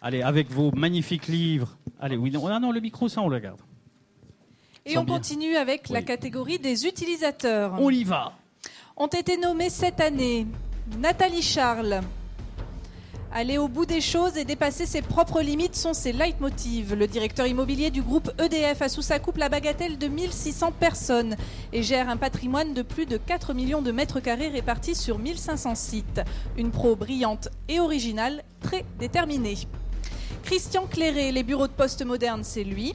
Allez, avec vos magnifiques livres. Allez, oui, non, non, le micro, ça, on le garde. Et on continue avec la catégorie des utilisateurs. On y va. Ont été nommés cette année Nathalie Charles. Aller au bout des choses et dépasser ses propres limites sont ses leitmotivs. Le directeur immobilier du groupe EDF a sous sa coupe la bagatelle de 1600 personnes et gère un patrimoine de plus de 4 millions de mètres carrés répartis sur 1500 sites. Une pro brillante et originale, très déterminée. Christian Cléré, les bureaux de poste modernes, c'est lui.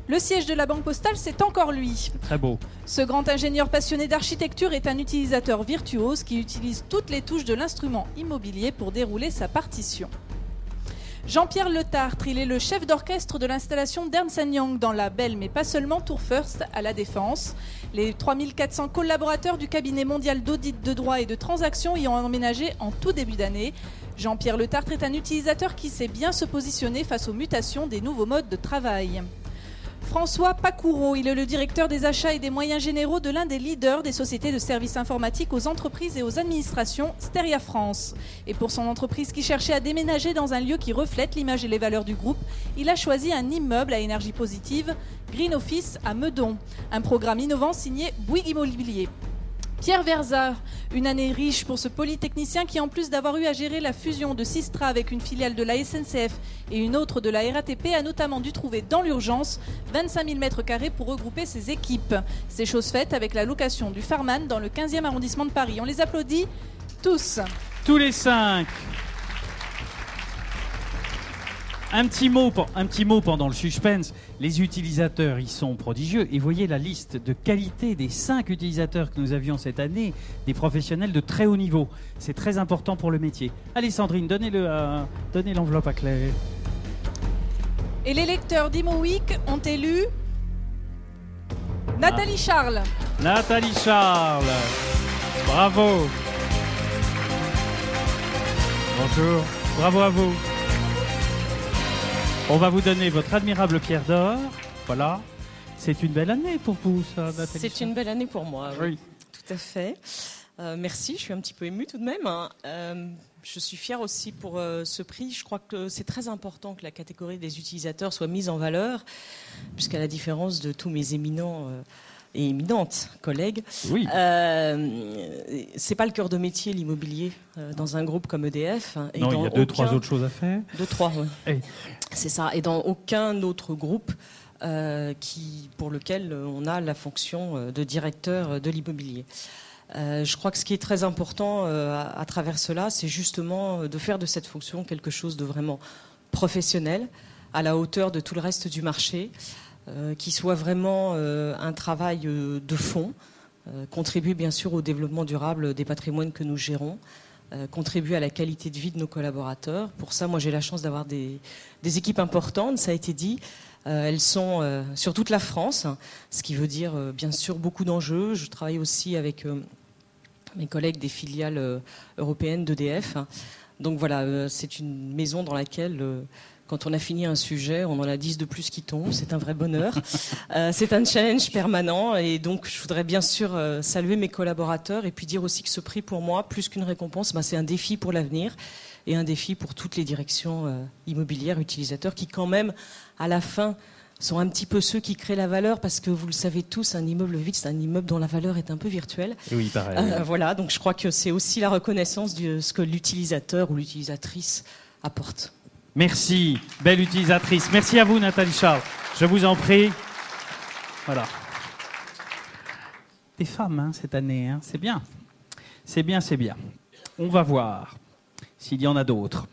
Le siège de la Banque Postale, c'est encore lui. Très beau. Ce grand ingénieur passionné d'architecture est un utilisateur virtuose qui utilise toutes les touches de l'instrument immobilier pour dérouler sa partition. Jean-Pierre Le Tartre, il est le chef d'orchestre de l'installation d'Ernst & Young dans la belle mais pas seulement Tour First à La Défense. Les 3400 collaborateurs du cabinet mondial d'audit de droit et de transactions y ont emménagé en tout début d'année. Jean-Pierre Le Tartre est un utilisateur qui sait bien se positionner face aux mutations des nouveaux modes de travail. François Pacoureau, il est le directeur des achats et des moyens généraux de l'un des leaders des sociétés de services informatiques aux entreprises et aux administrations, Steria France. Et pour son entreprise qui cherchait à déménager dans un lieu qui reflète l'image et les valeurs du groupe, il a choisi un immeuble à énergie positive, Green Office à Meudon. Un programme innovant signé Bouygues Immobilier. Pierre Verza, une année riche pour ce polytechnicien qui, en plus d'avoir eu à gérer la fusion de Sistra avec une filiale de la SNCF et une autre de la RATP, a notamment dû trouver dans l'urgence 25 000 m² pour regrouper ses équipes. C'est chose faite avec la location du Farman dans le 15e arrondissement de Paris. On les applaudit tous. Tous les 5. Un petit mot pendant le suspense. Les utilisateurs, ils sont prodigieux. Et voyez la liste de qualité des 5 utilisateurs que nous avions cette année, des professionnels de très haut niveau. C'est très important pour le métier. Allez Sandrine, donnez l'enveloppe à Claire. Et les lecteurs d'ImoWeek ont élu Nathalie Charles. Nathalie Charles. Bravo. Bonjour. Bravo à vous. On va vous donner votre admirable pierre d'or. Voilà. C'est une belle année pour vous, ça, Nathalie. C'est une belle année pour moi, oui. Tout à fait. Merci, je suis un petit peu émue tout de même. Je suis fière aussi pour ce prix. Je crois que c'est très important que la catégorie des utilisateurs soit mise en valeur, puisqu'à la différence de tous mes éminents et éminentes collègues, oui. C'est pas le cœur de métier, l'immobilier, dans un groupe comme EDF. Et non, il y a 2-3 autres choses à faire. 2-3, oui. Hey. C'est ça. Et dans aucun autre groupe pour lequel on a la fonction de directeur de l'immobilier. Je crois que ce qui est très important à travers cela, c'est justement de faire de cette fonction quelque chose de vraiment professionnel, à la hauteur de tout le reste du marché, qui soit vraiment un travail de fond, contribuer bien sûr au développement durable des patrimoines que nous gérons, contribuer à la qualité de vie de nos collaborateurs. Pour ça, moi j'ai la chance d'avoir des équipes importantes, ça a été dit. Elles sont sur toute la France, ce qui veut dire bien sûr beaucoup d'enjeux. Je travaille aussi avec mes collègues des filiales européennes d'EDF. Donc voilà, c'est une maison dans laquelle, quand on a fini un sujet, on en a 10 de plus qui tombent. C'est un vrai bonheur. C'est un challenge permanent. Et donc je voudrais bien sûr saluer mes collaborateurs et puis dire aussi que ce prix pour moi, plus qu'une récompense, c'est un défi pour l'avenir et un défi pour toutes les directions immobilières, utilisateurs qui quand même, à la fin, sont un petit peu ceux qui créent la valeur, parce que vous le savez tous, un immeuble vide, c'est un immeuble dont la valeur est un peu virtuelle. Oui, pareil. Voilà, donc je crois que c'est aussi la reconnaissance de ce que l'utilisateur ou l'utilisatrice apporte. Merci, belle utilisatrice. Merci à vous, Nathalie Charles. Je vous en prie. Voilà. Des femmes, cette année, c'est bien. C'est bien, c'est bien. On va voir s'il y en a d'autres.